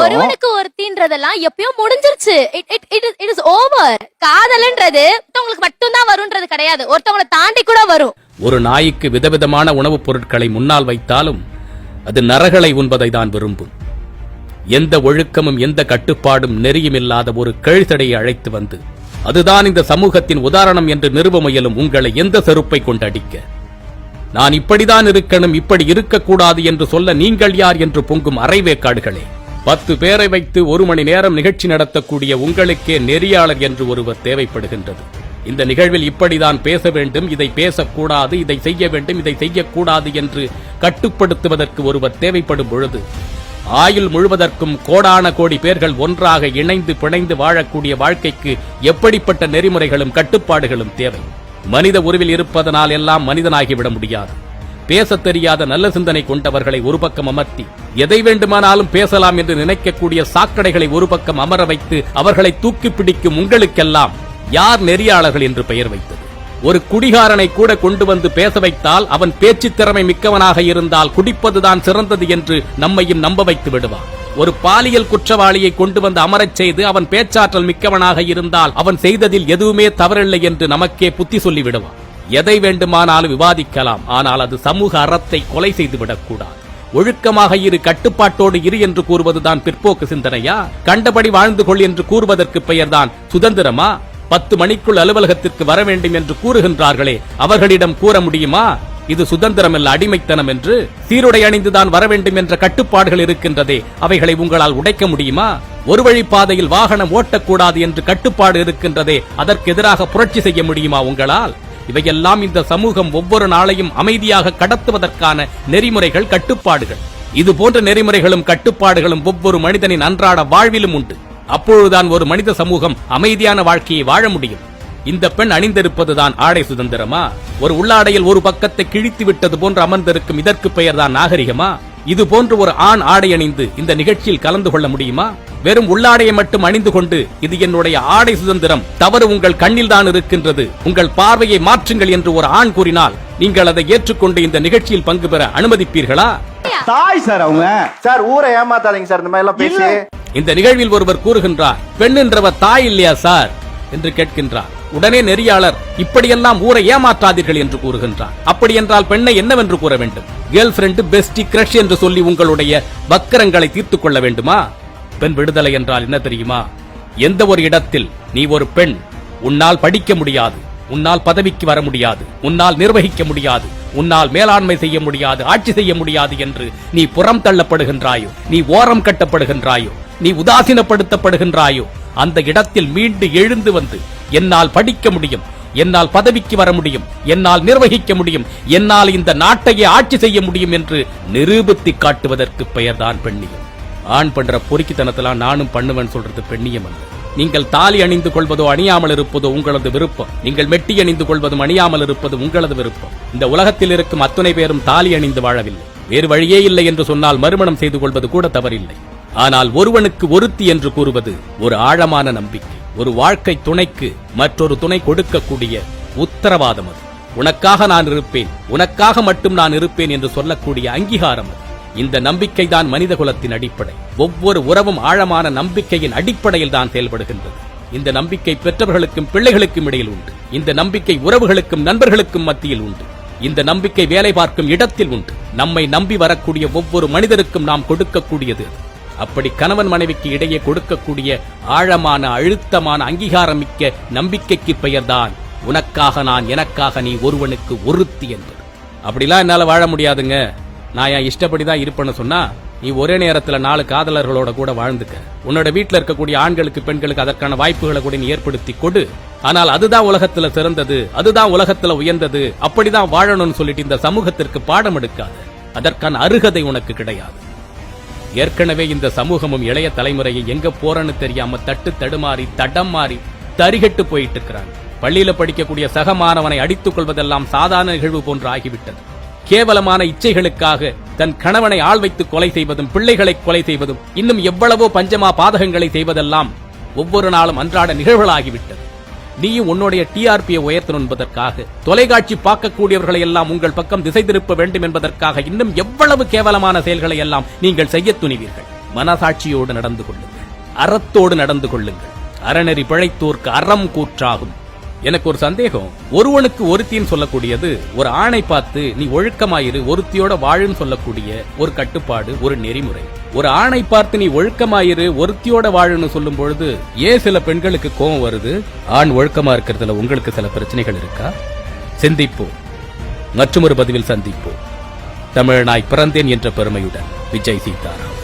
ஒருவனுக்கு ஒருத்தின்றதெல்லாம் எப்பயோ முடிஞ்சிருச்சு. It is over. காதல்ன்றது உங்களுக்கு மட்டும் தான் வரும்ன்றது கிடையாது, ஒருத்தவங்களை தாண்டி கூட வரும். ஒரு நாய்க்கு விதவிதமான உணவுப் பொருட்களை முன்னால் வைத்தாலும் அது நரகளை உண்பதை தான் விரும்பும். எந்த ஒழுக்கமும் எந்த கட்டுப்பாடும் நெறியும் இல்லாத ஒரு கழுத்தடையை அழைத்து வந்து அதுதான் இந்த சமூகத்தின் உதாரணம் என்று நிறுவ முயலும் உங்களை எந்த செருப்பை கொண்டு அடிக்க? நான் இப்படிதான் இருக்கணும், இப்படி இருக்கக்கூடாது என்று சொல்ல நீங்கள் யார் என்று பொங்கும் அரைவேக்காடுகளே. 10 பேரை வைத்து 1 மணி நேரம் நிகழ்ச்சி நடத்தக்கூடிய உங்களுக்கே நெறியாளர் என்று ஒருவர் தேவைப்படுகின்றது. இந்த நிகழ்வில் இப்படிதான் பேச வேண்டும், இதை பேசக்கூடாது, இதை செய்ய வேண்டும், இதை செய்யக்கூடாது என்று கட்டுப்படுத்துவதற்கு ஒருவர் தேவைப்படும் பொழுது ஆயுள் முழுவதற்கும் கோடான கோடி பேர்கள் ஒன்றாக இணைந்து பிணைந்து வாழக்கூடிய வாழ்க்கைக்கு எப்படிப்பட்ட நெறிமுறைகளும் கட்டுப்பாடுகளும் தேவை? மனித உருவில் இருப்பதனால் எல்லாம் மனிதனாகிவிட முடியாது. பேசத் தெரியாத நல்ல சிந்தனை கொண்டவர்களை ஒரு பக்கம் அமர்த்தி எதை வேண்டுமானாலும் பேசலாம் என்று நினைக்கக்கூடிய சாக்கடைகளை ஒரு பக்கம் அமர வைத்து அவர்களை தூக்கி பிடிக்கும் உங்களுக்கெல்லாம் யார் நெறியாளர்கள் என்று பெயர் வைத்தது? ஒரு குடிகாரனை கூட கொண்டு வந்து பேச வைத்தால் அவன் பேச்சு திறமை மிக்கவனாக இருந்தால் குடிப்பதுதான் சிறந்தது என்று நம்மையும் நம்ப வைத்து விடுவான். ஒரு பாலியல் குற்றவாளியை கொண்டு வந்து அமரச் செய்து அவன் பேச்சாற்றல் மிக்கவனாக இருந்தால் அவன் செய்ததில் எதுவுமே தவறில்லை என்று நமக்கே புத்தி சொல்லி விடுவான். எதை வேண்டுமானாலும் விவாதிக்கலாம், ஆனால் அது சமூக அறத்தை கொலை செய்து விடக்கூடாது. ஒழுக்கமாக இரு, கட்டுப்பாட்டோடு இரு என்று கூறுவதுதான் பிற்போக்கு சிந்தனையா? கண்டபடி வாழ்ந்து கொள் என்று கூறுவதற்கு பெயர்தான் சுதந்திரமா? 10 மணிக்குள் அலுவலகத்திற்கு வர வேண்டும் என்று கூறுகின்றார்களே, அவர்களிடம் கூற முடியுமா இது சுதந்திரம் அல்ல அடிமைத்தனம் என்று? சீருடை அணிந்துதான் வர வேண்டும் என்ற கட்டுப்பாடுகள் இருக்கின்றதே, அவைகளை உங்களால் உடைக்க முடியுமா? ஒரு வழி பாதையில் வாகனம் ஓட்டக்கூடாது என்று கட்டுப்பாடு இருக்கின்றதே, அதற்கு எதிராக புரட்சி செய்ய முடியுமா உங்களால்? இவையெல்லாம் இந்த சமூகம் ஒவ்வொரு நாளையும் அமைதியாக கடத்துவதற்கான நெறிமுறைகள், கட்டுப்பாடுகள். இது போன்ற நெறிமுறைகளும் கட்டுப்பாடுகளும் ஒவ்வொரு மனிதனின் அன்றாட வாழ்விலும் உண்டு. அப்பொழுதுதான் ஒரு மனித சமூகம் அமைதியான வாழ்க்கையை வாழ முடியும். இந்த பெண் அணிந்திருப்பதுதான் ஆடை சுதந்திரமா? ஒரு உள்ளாடையில் ஒரு பக்கத்தை கிழித்து விட்டது போன்று அமர்ந்திருக்கும் இதற்கு பெயர்தான் நாகரிகமா? இது போன்று ஒரு ஆண் ஆடை அணிந்து இந்த நிகழ்ச்சியில் கலந்து கொள்ள முடியுமா? வெறும் உள்ளாடையை மட்டும் அணிந்து கொண்டு இது என்னுடைய ஆடை சுதந்திரம், தவறு உங்கள் கண்ணில் தான் இருக்கின்றது, உங்கள் பார்வையை மாற்றுங்கள் என்று ஒரு ஆண் கூறினால் நீங்கள் அதை ஏற்றுக்கொண்டு இந்த நிகழ்ச்சியில் பங்கு பெற அனுமதிப்பீர்களா? தாய் சார் அவங்க சார், ஊரை ஏமாத்தாதீங்க சார். இந்த மாதிரி எல்லாம் பேசி இந்த நிகழ்வில் ஒருவர் கூறுகின்றார், பெண் என்றவர் தாய் இல்லையா சார் என்று கேட்கின்றார். உடனே நெறியாளர் இப்படியெல்லாம் ஊரை ஏமாற்றாதீர்கள் என்று கூறுகின்றார். அப்படி என்றால் பெண்ணை என்னவென்று கூற வேண்டும்? கேர்ள் ஃபிரெண்ட், பெஸ்டி, கிரஷ் என்று சொல்லி உங்களுடைய வக்கரங்களை தீர்த்துக் கொள்ள வேண்டுமா? பெண் விடுதலை என்றால் என்ன தெரியுமா? எந்த ஒரு இடத்தில் நீ ஒரு பெண், உன்னால் படிக்க முடியாது, உன்னால் பதவிக்கு வர முடியாது, உன்னால் நிர்வகிக்க முடியாது, உன்னால் மேலாண்மை செய்ய முடியாது, ஆட்சி செய்ய முடியாது என்று நீ புறம் தள்ளப்படுகின்றாயோ, நீ ஓரம் கட்டப்படுகின்றாயோ, நீ உதாசீனப்படுத்தப்படுகின்றாயோ, அந்த இடத்தில் மீண்டு எழுந்து வந்து என்னால் படிக்க முடியும், என்னால் பதவிக்கு வர முடியும், என்னால் நிர்வகிக்க முடியும், என்னால் இந்த நாட்டையே ஆட்சி செய்ய முடியும் என்று நிரூபித்து காட்டுவதற்கு பெயர்தான் பெண்ணியம். ஆண் பண்ற பொறுக்கித்தனத்தெல்லாம் நானும் பண்ணுவேன் சொல்றது பெண்ணியம் அல்ல. நீங்கள் தாலி அணிந்து கொள்வதோ அணியாமல் இருப்பதோ உங்களது விருப்பம். நீங்கள் மெட்டி அணிந்து கொள்வதும் அணியாமல் இருப்பது உங்களது விருப்பம். இந்த உலகத்தில் இருக்கும் அத்தனை பேரும் தாலி அணிந்து வாழவில்லை. வேறு வழியே இல்லை என்று சொன்னால் மறுமணம் செய்து கொள்வது கூட தவறில்லை. ஆனால் ஒருவனுக்கு ஒருத்தி என்று கூறுவது ஒரு ஆழமான நம்பிக்கை, ஒரு வாழ்க்கை துணைக்கு மற்றொரு துணை கொடுக்கக்கூடிய உத்தரவாதம். அது உனக்காக நான் இருப்பேன், உனக்காக மட்டும் நான் இருப்பேன் என்று சொல்லக்கூடிய அங்கீகாரம். அது இந்த நம்பிக்கை தான் மனித குலத்தின் அடிப்படை. ஒவ்வொரு உறவும் ஆழமான நம்பிக்கையின் அடிப்படையில் தான் செயல்படுகின்றது. இந்த நம்பிக்கை பெற்றவர்களுக்கும் பிள்ளைகளுக்கும் இடையில் உண்டு. இந்த நம்பிக்கை உறவுகளுக்கும் நண்பர்களுக்கும் மத்தியில் உண்டு. இந்த நம்பிக்கை வேலை பார்க்கும் இடத்தில் உண்டு. நம்மை நம்பி வரக்கூடிய ஒவ்வொரு மனிதருக்கும் நாம் கொடுக்கக்கூடியது. அப்படி கணவன் மனைவிக்கு இடையே கொடுக்கக்கூடிய ஆழமான அழுத்தமான அங்கீகாரம் மிக்க நம்பிக்கைக்கு பெயர்தான் உனக்காக நான், எனக்காக நீ, ஒருவனுக்கு ஒருத்தி என்பது. அப்படிலாம் என்னால வாழ முடியாதுங்க, நான் என் இஷ்டப்படிதான் இருப்பேன்னு சொன்னா நீ ஒரே நேரத்துல 4 காதலர்களோட கூட வாழ்ந்துக்க. உன்னோட வீட்டுல இருக்கக்கூடிய ஆண்களுக்கு பெண்களுக்கு அதற்கான வாய்ப்புகளை கூட நீ ஏற்படுத்தி கொடு. ஆனால் அதுதான் உலகத்துல சிறந்தது, அதுதான் உலகத்துல உயர்ந்தது, அப்படிதான் வாழணும்னு சொல்லிட்டு இந்த சமூகத்திற்கு பாடம் எடுக்காது. அதற்கான அருகதை உனக்கு கிடையாது. ஏற்கனவே இந்த சமூகமும் இளைய தலைமுறையை எங்க போறன்னு தெரியாம தட்டு தடுமாறி தடம் மாறி தரிகட்டு போயிட்டு இருக்கிறாங்க. பள்ளியில படிக்கக்கூடிய சக மாணவனை அடித்துக் கொள்வதெல்லாம் சாதாரண நிகழ்வு போன்று ஆகிவிட்டது. கேவலமான இச்சைகளுக்காக தன் கணவனை ஆள் வைத்து கொலை செய்வதும், பிள்ளைகளை கொலை செய்வதும், இன்னும் எவ்வளவோ பஞ்சமா பாதகங்களை செய்வதெல்லாம் ஒவ்வொரு நாளும் அன்றாட நிகழ்வுகளாகிவிட்டது. நீயும் உன்னுடைய டிஆர்பியை உயர்த்தணும் என்பதற்காக, தொலைக்காட்சி பார்க்கக்கூடியவர்களை எல்லாம் உங்கள் பக்கம் திசை திருப்ப வேண்டும் என்பதற்காக இன்னும் எவ்வளவு கேவலமான செயல்களை எல்லாம் நீங்கள் செய்ய துணிவீர்கள். மனசாட்சியோடு நடந்து கொள்ளுங்கள், அறத்தோடு நடந்து கொள்ளுங்கள். அறநெறி பிழைத்தோர்க்கு அறம் கூற்றாகும். எனக்கு ஒரு சந்தேகம், ஒருவனுக்கு ஒருத்தின்னு சொல்லக்கூடியது ஒரு ஆணை பார்த்து நீ ஒழுக்கமாயிரு ஒருத்தியோட வாழுன்னு சொல்லக்கூடிய ஒரு கட்டுப்பாடு, ஒரு நெறிமுறை. ஒரு ஆணை பார்த்து நீ ஒழுக்கமாயிரு ஒருத்தியோட வாழுன்னு சொல்லும் பொழுது ஏன் சில பெண்களுக்கு கோபம் வருது? ஆண் ஒழுக்கமா இருக்கிறதுல உங்களுக்கு சில பிரச்சனைகள் இருக்கா? சிந்திப்போம். மற்றொரு பதிவில் சந்திப்போம். தமிழனாய் பிறந்தேன் என்ற பெருமையுடன் விஜய் சீதாராம்.